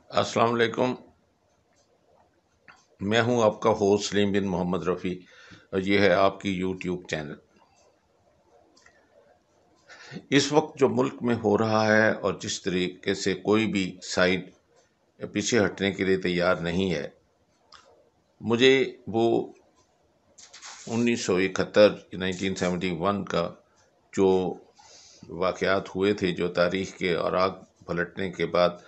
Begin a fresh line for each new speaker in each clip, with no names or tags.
السلام علیکم۔ میں ہوں آپ کا ہوسٹ سلیم بن محمد رفیع، اور یہ ہے آپ کی یوٹیوب چینل۔ اس وقت جو ملک میں ہو رہا ہے اور جس طریقے سے کوئی بھی سائڈ پیچھے ہٹنے کے لیے تیار نہیں ہے، مجھے وہ 1971 1971 کا جو واقعات ہوئے تھے، جو تاریخ کے اوراق پلٹنے کے بعد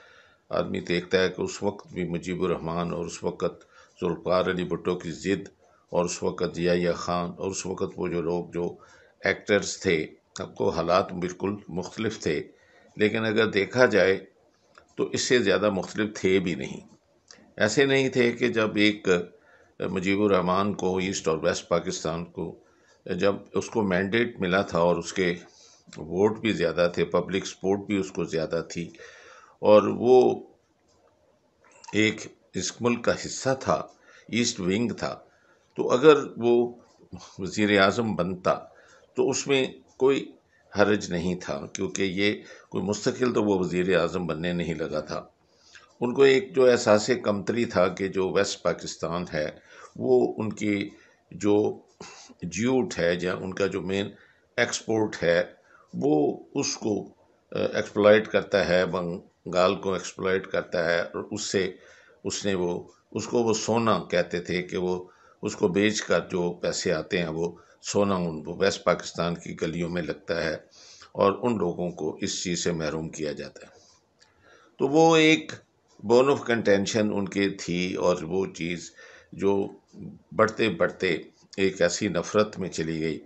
آدمی دیکھتا ہے کہ اس وقت بھی مجیب الرحمان اور اس وقت ذوالفقار علی بھٹو کی ضد، اور اس وقت ضیاء خان، اور اس وقت وہ جو لوگ جو ایکٹرز تھے، اب تو حالات بالکل مختلف تھے، لیکن اگر دیکھا جائے تو اس سے زیادہ مختلف تھے بھی نہیں۔ ایسے نہیں تھے کہ جب ایک مجیب الرحمان کو ایسٹ اور ویسٹ پاکستان کو جب اس کو مینڈیٹ ملا تھا اور اس کے ووٹ بھی زیادہ تھے، پبلک سپورٹ بھی اس کو زیادہ تھی، اور وہ ایک اس ملک کا حصہ تھا، ایسٹ ونگ تھا، تو اگر وہ وزیر اعظم بنتا تو اس میں کوئی حرج نہیں تھا، کیونکہ یہ کوئی مستقل تو وہ وزیر اعظم بننے نہیں لگا تھا۔ ان کو ایک جو احساس کمتری تھا کہ جو ویسٹ پاکستان ہے وہ ان کی جو جیوٹ ہے یا ان کا جو مین ایکسپورٹ ہے وہ اس کو ایکسپلائٹ کرتا ہے، بنگال کو ایکسپلائٹ کرتا ہے، اور اس کو وہ سونا کہتے تھے کہ وہ اس کو بیچ کر جو پیسے آتے ہیں وہ سونا ان کو ویسٹ پاکستان کی گلیوں میں لگتا ہے، اور ان لوگوں کو اس چیز سے محروم کیا جاتا ہے۔ تو وہ ایک بون آف کنٹینشن ان کے تھی، اور وہ چیز جو بڑھتے بڑھتے ایک ایسی نفرت میں چلی گئی،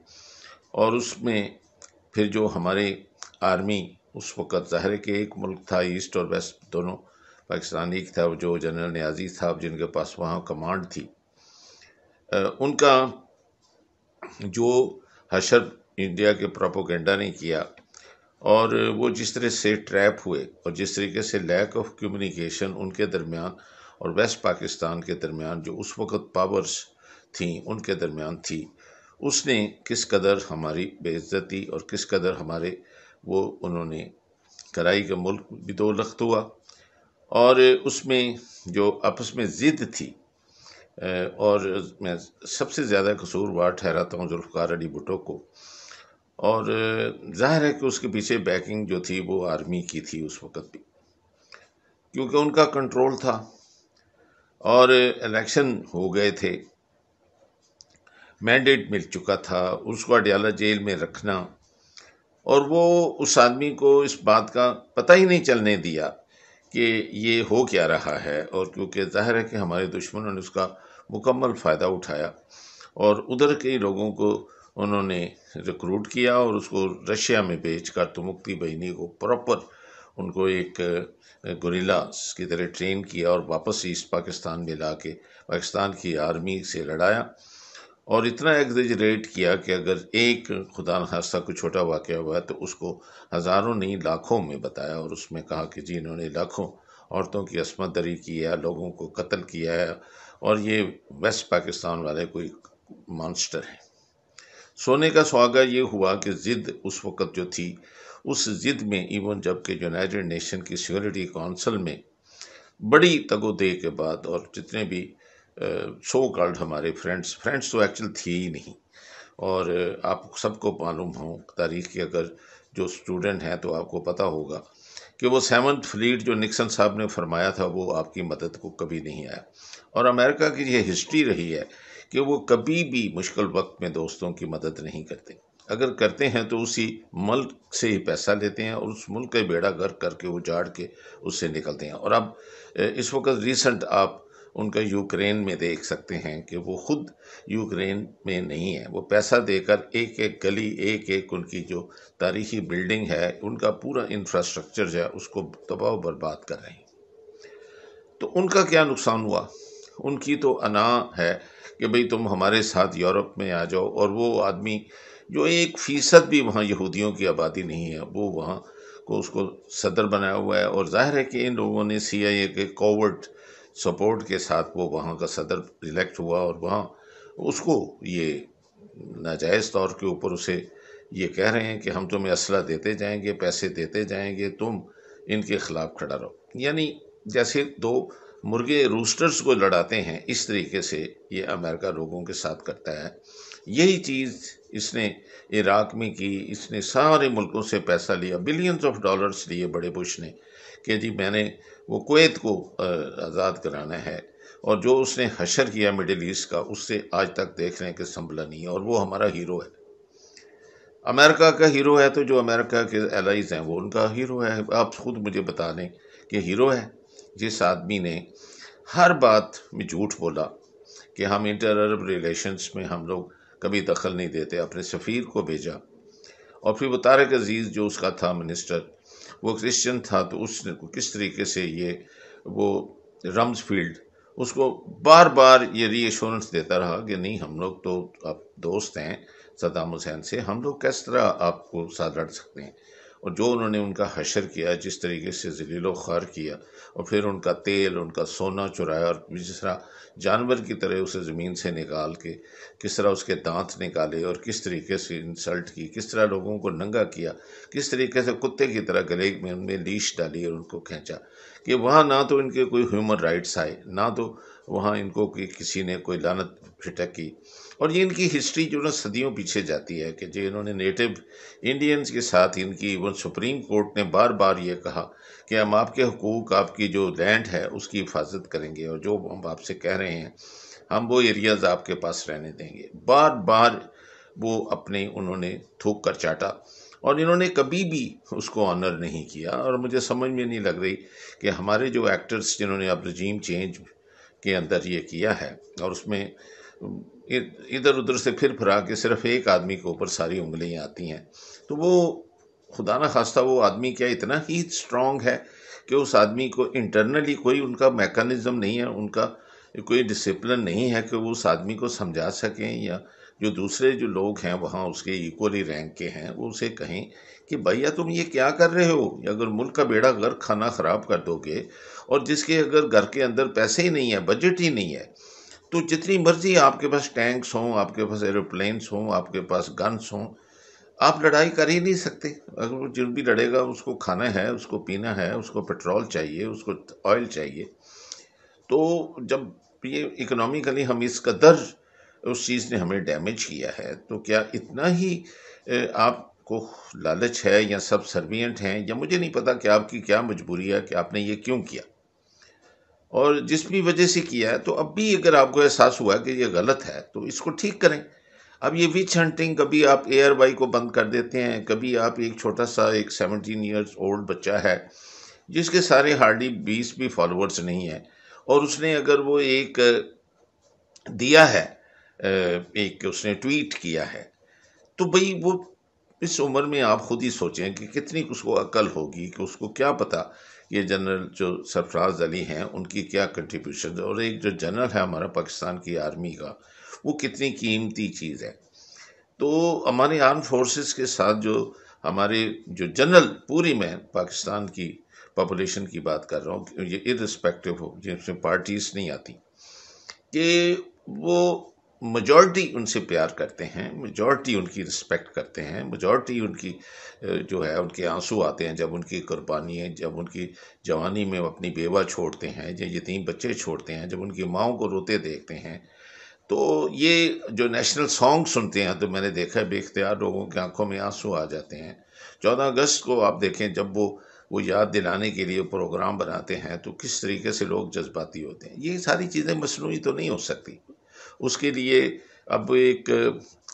اور اس میں پھر جو ہمارے آرمی اس وقت ظاہر ہے کہ ایک ملک تھا، ایسٹ اور ویسٹ دونوں پاکستان ایک تھا، جو جنرل نیازی صاحب جن کے پاس وہاں کمانڈ تھی، ان کا جو حشر انڈیا کے پروپوگنڈا نے کیا، اور وہ جس طرح سے ٹریپ ہوئے، اور جس طریقے سے لیک آف کمیونیکیشن ان کے درمیان اور ویسٹ پاکستان کے درمیان جو اس وقت پاورز تھیں ان کے درمیان تھی، اس نے کس قدر ہماری بے عزتی اور کس قدر ہمارے وہ انہوں نے کرائی کا ملک بھی دو لخت ہوا، اور اس میں جو آپس میں ضد تھی، اور میں سب سے زیادہ قصوروار ٹھہراتا ہوں ذوالفقار علی بھٹو کو، اور ظاہر ہے کہ اس کے پیچھے بیکنگ جو تھی وہ آرمی کی تھی اس وقت بھی، کیونکہ ان کا کنٹرول تھا، اور الیکشن ہو گئے تھے، مینڈیٹ مل چکا تھا، اس کو اڈیالہ جیل میں رکھنا، اور وہ اس آدمی کو اس بات کا پتہ ہی نہیں چلنے دیا کہ یہ ہو کیا رہا ہے، اور کیونکہ ظاہر ہے کہ ہمارے دشمنوں نے اس کا مکمل فائدہ اٹھایا، اور ادھر کے لوگوں کو انہوں نے ریکروٹ کیا اور اس کو رشیا میں بیچ کر تو مکتی بہینی کو پراپر ان کو ایک گوریلا کی طرح ٹرین کیا، اور واپس ایسٹ پاکستان میں لا کے پاکستان کی آرمی سے لڑایا، اور اتنا ایگزیجریٹ کیا کہ اگر ایک خدا نخواستہ کوئی چھوٹا واقعہ ہوا ہے تو اس کو ہزاروں نہیں لاکھوں میں بتایا، اور اس میں کہا کہ جی انہوں نے لاکھوں عورتوں کی عصمت دری کی ہے، لوگوں کو قتل کیا ہے، اور یہ ویسٹ پاکستان والے کوئی مانسٹر ہیں۔ سونے کا سہاگا یہ ہوا کہ ضد اس وقت جو تھی، اس ضد میں ایون جب کہ یونائٹڈ نیشن کی سیکورٹی کونسل میں بڑی تگ و دے کے بعد، اور جتنے بھی سو کالڈ ہمارے فرینڈس تو ایکچول تھی ہی نہیں، اور آپ سب کو معلوم ہو تاریخ کے، اگر جو اسٹوڈنٹ ہیں تو آپ کو پتہ ہوگا کہ وہ سیونتھ فلیٹ جو نکسن صاحب نے فرمایا تھا وہ آپ کی مدد کو کبھی نہیں آیا، اور امریکہ کی یہ ہسٹری رہی ہے کہ وہ کبھی بھی مشکل وقت میں دوستوں کی مدد نہیں کرتے، اگر کرتے ہیں تو اسی ملک سے ہی پیسہ لیتے ہیں، اور اس ملک کا بیڑا غرق کر کے اجاڑ کے اس سے نکلتے ہیں۔ اور اب اس وقت ریسنٹ آپ ان کا یوکرین میں دیکھ سکتے ہیں کہ وہ خود یوکرین میں نہیں ہے، وہ پیسہ دے کر ایک ایک گلی، ایک ایک ان کی جو تاریخی بلڈنگ ہے، ان کا پورا انفراسٹرکچر جو ہے اس کو تباہ و برباد کر رہے ہیں۔ تو ان کا کیا نقصان ہوا؟ ان کی تو انا ہے کہ بھئی تم ہمارے ساتھ یورپ میں آ جاؤ، اور وہ آدمی جو 1% بھی وہاں یہودیوں کی آبادی نہیں ہے، وہ وہاں کو اس کو صدر بنایا ہوا ہے، اور ظاہر ہے کہ ان لوگوں نے سی آئی اے کے کوورٹ سپورٹ کے ساتھ وہ وہاں کا صدر الیکٹ ہوا، اور وہاں اس کو یہ ناجائز طور کے اوپر اسے یہ کہہ رہے ہیں کہ ہم تمہیں اسلحہ دیتے جائیں گے، پیسے دیتے جائیں گے، تم ان کے خلاف کھڑا رہو۔ یعنی جیسے دو مرغے روسٹرز کو لڑاتے ہیں، اس طریقے سے یہ امریکہ لوگوں کے ساتھ کرتا ہے۔ یہی چیز اس نے عراق میں کی، اس نے سارے ملکوں سے پیسہ لیا، بلینز آف ڈالرز لیے بڑے بش نے کہ جی میں نے وہ کویت کو آزاد کرانا ہے، اور جو اس نے حشر کیا مڈل ایسٹ کا، اس سے آج تک دیکھ رہے ہیں کہ سنبھلا نہیں ہے، اور وہ ہمارا ہیرو ہے۔ امریکہ کا ہیرو ہے تو جو امریکہ کے الائز ہیں وہ ان کا ہیرو ہے۔ آپ خود مجھے بتا دیں کہ ہیرو ہے جس آدمی نے ہر بات میں جھوٹ بولا کہ ہم انٹر عرب ریلیشنز میں ہم لوگ کبھی دخل نہیں دیتے، اپنے سفیر کو بھیجا، اور پھر وہ طارق عزیز جو اس کا تھا منسٹر، وہ کرسچن تھا، تو اس نے کس طریقے سے یہ وہ رمز فیلڈ اس کو بار بار یہ ری ایشورنس دیتا رہا کہ نہیں ہم لوگ تو آپ دوست ہیں صدام حسین سے، ہم لوگ کس طرح آپ کو ساتھ لڑ سکتے ہیں۔ اور جو انہوں نے ان کا حشر کیا، جس طریقے سے ذلیل و خوار کیا، اور پھر ان کا تیل، ان کا سونا چرایا، اور جس طرح جانور کی طرح اسے زمین سے نکال کے کس طرح اس کے دانت نکالے، اور کس طریقے سے انسلٹ کی، کس طرح لوگوں کو ننگا کیا، کس طریقے سے کتے کی طرح گلے میں ان میں لیش ڈالی اور ان کو کھینچا، کہ وہاں نہ تو ان کے کوئی ہیومن رائٹس آئے، نہ تو وہاں ان کو کسی نے کوئی لعنت پھٹک کی۔ اور یہ ان کی ہسٹری جو نا صدیوں پیچھے جاتی ہے کہ جو انہوں نے نیٹو انڈینز کے ساتھ، ان کی ایون سپریم کورٹ نے بار بار یہ کہا کہ ہم آپ کے حقوق، آپ کی جو لینڈ ہے اس کی حفاظت کریں گے، اور جو ہم آپ سے کہہ رہے ہیں ہم وہ ایریاز آپ کے پاس رہنے دیں گے۔ بار بار وہ اپنے انہوں نے تھوک کر چاٹا، اور انہوں نے کبھی بھی اس کو آنر نہیں کیا۔ اور مجھے سمجھ میں نہیں لگ رہی کہ ہمارے جو ایکٹرز جنہوں نے اب رجیم چینج کے اندر یہ کیا ہے، اور اس میں ادھر ادھر سے پھر پھرا کے صرف ایک آدمی کے اوپر ساری انگلیاں آتی ہیں، تو وہ خدا نہ خواستہ وہ آدمی کیا اتنا ہی اسٹرانگ ہے کہ اس آدمی کو انٹرنلی کوئی ان کا میکانزم نہیں ہے، ان کا کوئی ڈسپلن نہیں ہے کہ وہ اس آدمی کو سمجھا سکیں، یا جو دوسرے جو لوگ ہیں وہاں اس کے ایکولی رینک کے ہیں وہ اسے کہیں کہ بھیا تم یہ کیا کر رہے ہو، اگر ملک کا بیڑا غرق کھانا خراب کر دو گے، اور جس کے اگر گھر کے اندر پیسے ہی نہیں ہے، بجٹ ہی نہیں ہے، تو جتنی مرضی آپ کے پاس ٹینکس ہوں، آپ کے پاس ایروپلینس ہوں، آپ کے پاس گنس ہوں، آپ لڑائی کر ہی نہیں سکتے۔ اگر وہ جو بھی لڑے گا اس کو کھانا ہے، اس کو پینا ہے، اس کو پیٹرول چاہیے، اس کو آئل چاہیے۔ تو جب یہ اکنامیکلی ہم اس قدر اس چیز نے ہمیں ڈیمیج کیا ہے، تو کیا اتنا ہی آپ کو لالچ ہے، یا سب سروینٹ ہیں، یا مجھے نہیں پتا کہ آپ کی کیا مجبوری ہے کہ آپ نے یہ کیوں کیا، اور جس بھی وجہ سے کیا ہے، تو اب بھی اگر آپ کو احساس ہوا کہ یہ غلط ہے تو اس کو ٹھیک کریں۔ اب یہ وچ ہنٹنگ، کبھی آپ ایئر وائی کو بند کر دیتے ہیں، کبھی آپ ایک چھوٹا سا ایک 17 ایئرز اولڈ بچہ ہے جس کے سارے ہارڈلی 20 بھی فالوورز نہیں ہیں، اور اس نے اگر وہ ایک دیا ہے، ایک اس نے ٹویٹ کیا ہے، تو بھئی وہ اس عمر میں آپ خود ہی سوچیں کہ کتنی اس کو عقل ہوگی، کہ اس کو کیا پتا یہ جنرل جو سرفراز علی ہیں ان کی کیا کنٹریبیوشن، اور ایک جو جنرل ہے ہمارا پاکستان کی آرمی کا، وہ کتنی قیمتی چیز ہے۔ تو ہمارے آرم فورسز کے ساتھ جو ہمارے جو جنرل پوری، میں پاکستان کی پاپولیشن کی بات کر رہا ہوں، یہ ارسپیکٹو ہو، جس میں پارٹیز نہیں آتی، کہ وہ میجورٹی ان سے پیار کرتے ہیں، میجورٹی ان کی رسپیکٹ کرتے ہیں، میجورٹی ان کی جو ہے ان کے آنسو آتے ہیں جب ان کی قربانیاں، جب ان کی جوانی میں اپنی بیوہ چھوڑتے ہیں، یا یتیم بچے چھوڑتے ہیں، جب ان کی ماؤں کو روتے دیکھتے ہیں، تو یہ جو نیشنل سانگ سنتے ہیں تو میں نے دیکھا ہے بے اختیار لوگوں کی آنکھوں میں آنسو آ جاتے ہیں۔ 14 اگست کو آپ دیکھیں جب وہ یاد دلانے کے لیے پروگرام بناتے ہیں تو کس طریقے سے لوگ جذباتی ہوتے ہیں۔ یہ ساری چیزیں مصنوعی تو نہیں ہو سکتی، اس کے لیے اب ایک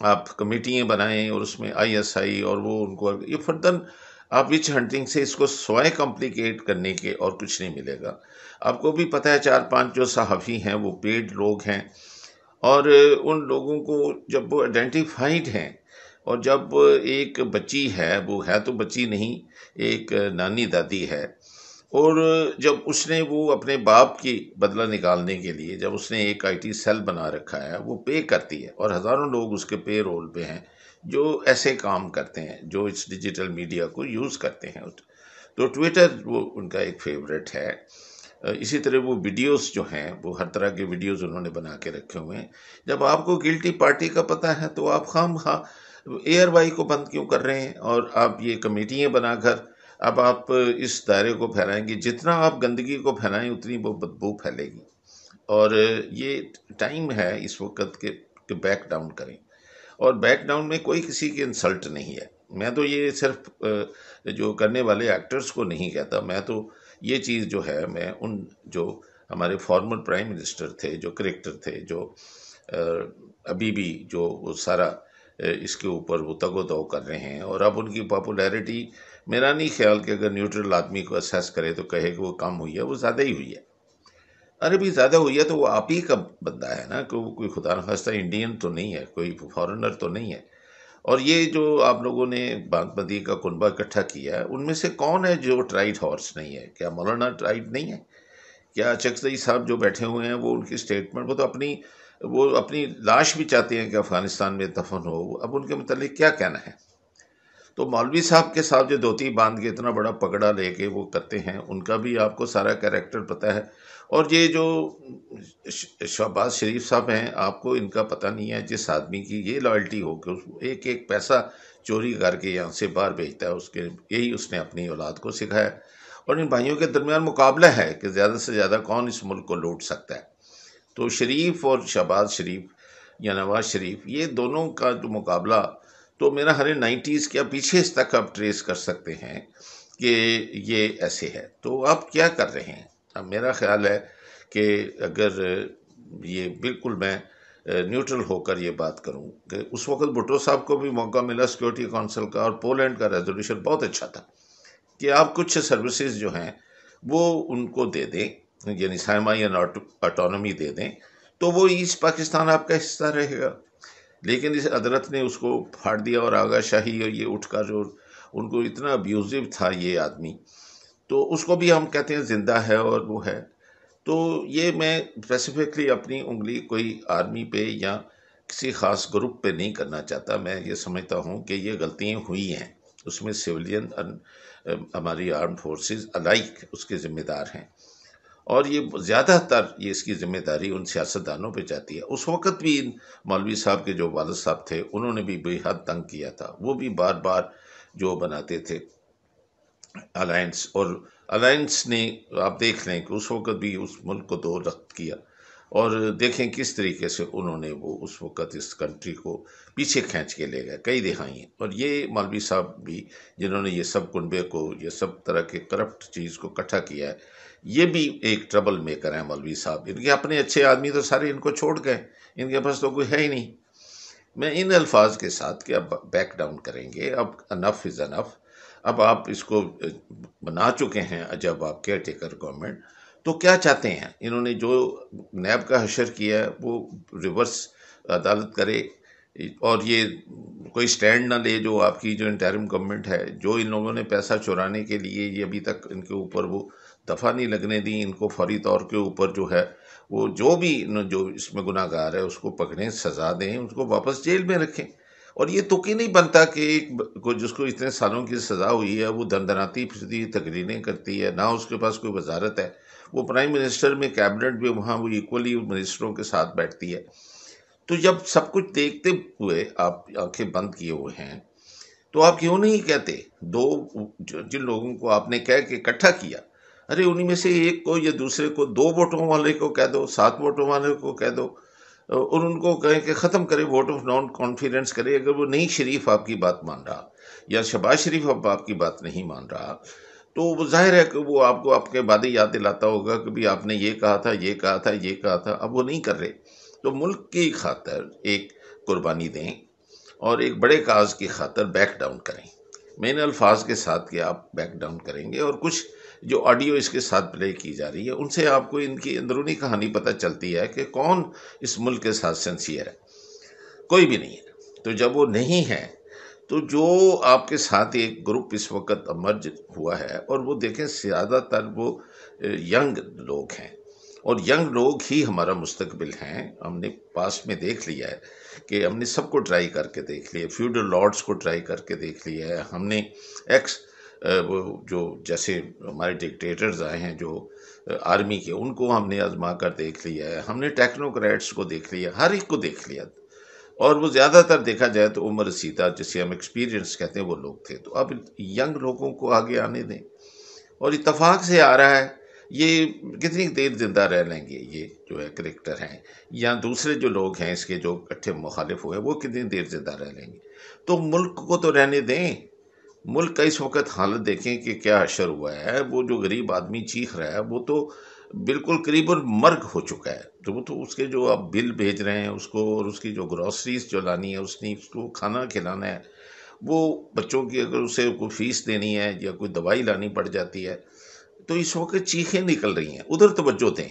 آپ کمیٹیاں بنائیں، اور اس میں ISI، اور وہ ان کو یہ فردن آپ وچ ہنٹنگ سے اس کو سوائے کمپلیکیٹ کرنے کے اور کچھ نہیں ملے گا۔ آپ کو بھی پتہ ہے 4-5 جو صحافی ہیں وہ پیڈ لوگ ہیں، اور ان لوگوں کو جب وہ آئیڈینٹیفائڈ ہیں، اور جب ایک بچی ہے، وہ ہے تو بچی نہیں، ایک نانی دادی ہے، اور جب اس نے وہ اپنے باپ کی بدلہ نکالنے کے لیے جب اس نے ایک IT سیل بنا رکھا ہے، وہ پے کرتی ہے، اور ہزاروں لوگ اس کے پے رول پہ ہیں جو ایسے کام کرتے ہیں، جو اس ڈیجیٹل میڈیا کو یوز کرتے ہیں۔ تو ٹویٹر وہ ان کا ایک فیوریٹ ہے۔ اسی طرح وہ ویڈیوز جو ہیں، وہ ہر طرح کے ویڈیوز انہوں نے بنا کے رکھے ہوئے ہیں۔ جب آپ کو گلٹی پارٹی کا پتہ ہے تو آپ خام خواہ ایئر وائی کو بند کیوں کر رہے ہیں، اور آپ یہ کمیٹیاں بنا کر اب آپ اس دائرے کو پھیلائیں گے، جتنا آپ گندگی کو پھیلائیں اتنی وہ بدبو پھیلے گی، اور یہ ٹائم ہے اس وقت کہ بیک ڈاؤن کریں، اور بیک ڈاؤن میں کوئی کسی کی انسلٹ نہیں ہے۔ میں تو یہ صرف جو کرنے والے ایکٹرز کو نہیں کہتا، میں تو یہ چیز جو ہے میں ان جو ہمارے فارمر پرائم منسٹر تھے، جو کریکٹر تھے، جو ابھی بھی جو وہ سارا اس کے اوپر وہ تگ و دو کر رہے ہیں، اور اب ان کی پاپولیرٹی میرا نہیں خیال کہ اگر نیوٹرل آدمی کو اسیس کرے تو کہے کہ وہ کم ہوئی ہے، وہ زیادہ ہی ہوئی ہے۔ ارے بھی زیادہ ہوئی ہے تو وہ آپ ہی کا بندہ ہے نا، کہ وہ کوئی خدا نخواستہ انڈین تو نہیں ہے، کوئی فارنر تو نہیں ہے۔ اور یہ جو آپ لوگوں نے بانگ بندی کا کنبہ اکٹھا کیا ہے، ان میں سے کون ہے جو ٹرائیڈ ہارس نہیں ہے؟ کیا مولانا ٹرائیڈ نہیں ہے؟ کیا چکزئی صاحب جو بیٹھے ہوئے ہیں وہ ان کی سٹیٹمنٹ، وہ اپنی لاش بھی چاہتے ہیں کہ افغانستان میں دفن ہو، اب ان کے متعلق کیا کہنا ہے؟ تو مولوی صاحب کے ساتھ جو دھوتی باندھ کے اتنا بڑا پگڑا لے کے وہ کرتے ہیں، ان کا بھی آپ کو سارا کیریکٹر پتہ ہے۔ اور یہ جو شہباز شریف صاحب ہیں، آپ کو ان کا پتہ نہیں ہے، جس آدمی کی یہ لائلٹی ہو کہ ایک ایک پیسہ چوری کر کے یہاں سے باہر بھیجتا ہے، یہی اس نے اپنی اولاد کو سکھایا، اور ان بھائیوں کے درمیان مقابلہ ہے کہ زیادہ سے زیادہ کون اس ملک کو لوٹ سکتا ہے۔ تو شریف اور شہباز شریف یا نواز شریف، یہ دونوں کا جو مقابلہ، تو میرا ہر 90s کیا پیچھے اس تک آپ ٹریس کر سکتے ہیں کہ یہ ایسے ہے۔ تو آپ کیا کر رہے ہیں؟ اب میرا خیال ہے کہ اگر یہ بالکل میں نیوٹرل ہو کر یہ بات کروں کہ اس وقت بھٹو صاحب کو بھی موقع ملا سیکورٹی کونسل کا، اور پولینڈ کا ریزولوشن بہت اچھا تھا کہ آپ کچھ سروسز جو ہیں وہ ان کو دے دیں، یعنی سائماین آٹونومی دے دیں، تو وہ ایسٹ پاکستان آپ کا حصہ رہے گا۔ لیکن اس عدالت نے اس کو پھاڑ دیا، اور آغا شاہی اور یہ اٹھ کر جو ان کو اتنا ابیوزو تھا یہ آدمی، تو اس کو بھی ہم کہتے ہیں زندہ ہے اور وہ ہے۔ تو یہ میں اسپیسیفکلی اپنی انگلی کوئی آرمی پہ یا کسی خاص گروپ پہ نہیں کرنا چاہتا، میں یہ سمجھتا ہوں کہ یہ غلطیاں ہوئی ہیں، اس میں سویلین ہماری آرم فورسز الائک اس کے ذمہ دار ہیں، اور یہ زیادہ تر یہ اس کی ذمہ داری ان سیاستدانوں پہ جاتی ہے۔ اس وقت بھی مولوی صاحب کے جو والد صاحب تھے انہوں نے بھی بے حد تنگ کیا تھا، وہ بھی بار بار جو بناتے تھے الائنس، اور الائنس نے آپ دیکھ لیں کہ اس وقت بھی اس ملک کو دو رخت کیا، اور دیکھیں کس طریقے سے انہوں نے وہ اس وقت اس کنٹری کو پیچھے کھینچ کے لے گئے کئی دہائیں۔ اور یہ مولوی صاحب بھی جنہوں نے یہ سب کنبے کو، یہ سب طرح کے کرپٹ چیز کو اکٹھا کیا ہے، یہ بھی ایک ٹربل میکر ہیں مولوی صاحب۔ ان کے اپنے اچھے آدمی تو سارے ان کو چھوڑ گئے، ان کے پاس تو کوئی ہے ہی نہیں۔ میں ان الفاظ کے ساتھ کہ اب بیک ڈاؤن کریں گے، اب انف از انف، اب آپ اس کو بنا چکے ہیں جب آپ کیئر ٹیکر گورنمنٹ، تو کیا چاہتے ہیں؟ انہوں نے جو نیب کا حشر کیا ہے وہ ریورس عدالت کرے، اور یہ کوئی سٹینڈ نہ لے جو آپ کی جو انٹرم گورنمنٹ ہے، جو ان لوگوں نے پیسہ چورانے کے لیے یہ ابھی تک ان کے اوپر وہ دفعہ نہیں لگنے دی، ان کو فوری طور کے اوپر جو ہے وہ جو بھی جو اس میں گناہ گار ہے اس کو پکڑیں، سزا دیں، اس کو واپس جیل میں رکھیں۔ اور یہ تو کہ نہیں بنتا کہ جس کو اتنے سالوں کی سزا ہوئی ہے وہ دندناتی پھرتی تقریریں کرتی ہے، نہ اس کے پاس کوئی وزارت ہے، وہ پرائم منسٹر میں کیبنٹ بھی وہاں وہ ایکولی منسٹروں کے ساتھ بیٹھتی ہے۔ تو جب سب کچھ دیکھتے ہوئے آپ آنکھیں بند کیے ہوئے ہیں، تو آپ کیوں نہیں کہتے دو جن لوگوں کو آپ نے کہہ کے اکٹھا کیا، ارے انہی میں سے ایک کو یا دوسرے کو، 2 ووٹوں والے کو کہہ دو، 7 ووٹوں والے کو کہہ دو، اور ان کو کہیں کہ ختم کرے، ووٹ آف نان کانفیڈنس کرے۔ اگر وہ نہیں شریف آپ کی بات مان رہا، یا شہباز شریف اب آپ کی بات نہیں مان رہا، تو وہ ظاہر ہے کہ وہ آپ کو آپ کے وعدے یاد دلاتا ہوگا کہ بھی آپ نے یہ کہا تھا، یہ کہا تھا، یہ کہا تھا، اب وہ نہیں کر رہے۔ تو ملک کی خاطر ایک قربانی دیں، اور ایک بڑے کاز کی خاطر بیک ڈاؤن کریں۔ میں ان الفاظ کے ساتھ کہ آپ بیک ڈاؤن کریں گے، اور کچھ جو آڈیو اس کے ساتھ پلے کی جا رہی ہے ان سے آپ کو ان کی اندرونی کہانی پتہ چلتی ہے کہ کون اس ملک کے ساتھ سنسیئر ہے۔ کوئی بھی نہیں ہے۔ تو جب وہ نہیں ہے تو جو آپ کے ساتھ ایک گروپ اس وقت امرج ہوا ہے، اور وہ دیکھیں زیادہ تر وہ ینگ لوگ ہیں، اور ینگ لوگ ہی ہمارا مستقبل ہیں۔ ہم نے پاسٹ میں دیکھ لیا ہے کہ ہم نے سب کو ٹرائی کر کے دیکھ لیا، فیوڈل لارڈز کو ٹرائی کر کے دیکھ لیا ہے ہم نے، ایکس وہ جو جیسے ہمارے ڈکٹیٹرز آئے ہیں جو آرمی کے، ان کو ہم نے آزما کر دیکھ لیا ہے، ہم نے ٹیکنوکریٹس کو دیکھ لیا، ہر ایک کو دیکھ لیا، اور وہ زیادہ تر دیکھا جائے تو عمر رسیدہ جسے ہم ایکسپیرینس کہتے ہیں وہ لوگ تھے. تو اب ینگ لوگوں کو آگے آنے دیں. اور اتفاق سے آ رہا ہے، یہ کتنی دیر زندہ رہ لیں گے یہ جو ہے کریکٹر ہیں، یا دوسرے جو لوگ ہیں اس کے جو اکٹھے مخالف ہوئے وہ کتنی دیر زندہ رہ لیں گے. تو ملک کو تو رہنے دیں. ملک کا اس وقت حالت دیکھیں کہ کیا حشر ہوا ہے. وہ جو غریب آدمی چیخ رہا ہے وہ تو بالکل قریب مرگ ہو چکا ہے. تو وہ تو اس کے جو آپ بل بھیج رہے ہیں اس کو، اور اس کی جو گروسریز جو لانی ہے اس نے اس کو کھانا کھلانا ہے، وہ بچوں کی اگر اسے کوئی فیس دینی ہے یا کوئی دوائی لانی پڑ جاتی ہے، تو اس وقت چیخیں نکل رہی ہیں. ادھر توجہ دیں.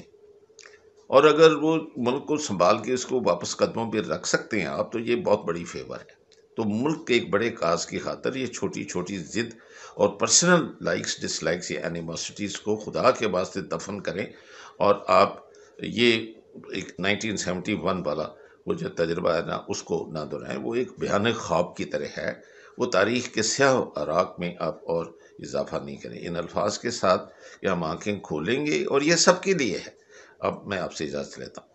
اور اگر وہ ملک کو سنبھال کے اس کو واپس قدموں پہ رکھ سکتے ہیں آپ، تو یہ بہت بڑی فیور ہے. تو ملک کے ایک بڑے کاز کی خاطر یہ چھوٹی چھوٹی ضد اور پرسنل لائکس ڈس لائکس یا اینیموسٹیز کو خدا کے واسطے دفن کریں. اور آپ یہ ایک 1971 والا وہ جو تجربہ ہے نا اس کو نہ دہرائیں. وہ ایک بھیانک خواب کی طرح ہے. وہ تاریخ کے سیاہ عراق میں آپ اور اضافہ نہیں کریں. ان الفاظ کے ساتھ کہ ہم آنکھیں کھولیں گے اور یہ سب کے لیے ہے. اب میں آپ سے اجازت لیتا ہوں.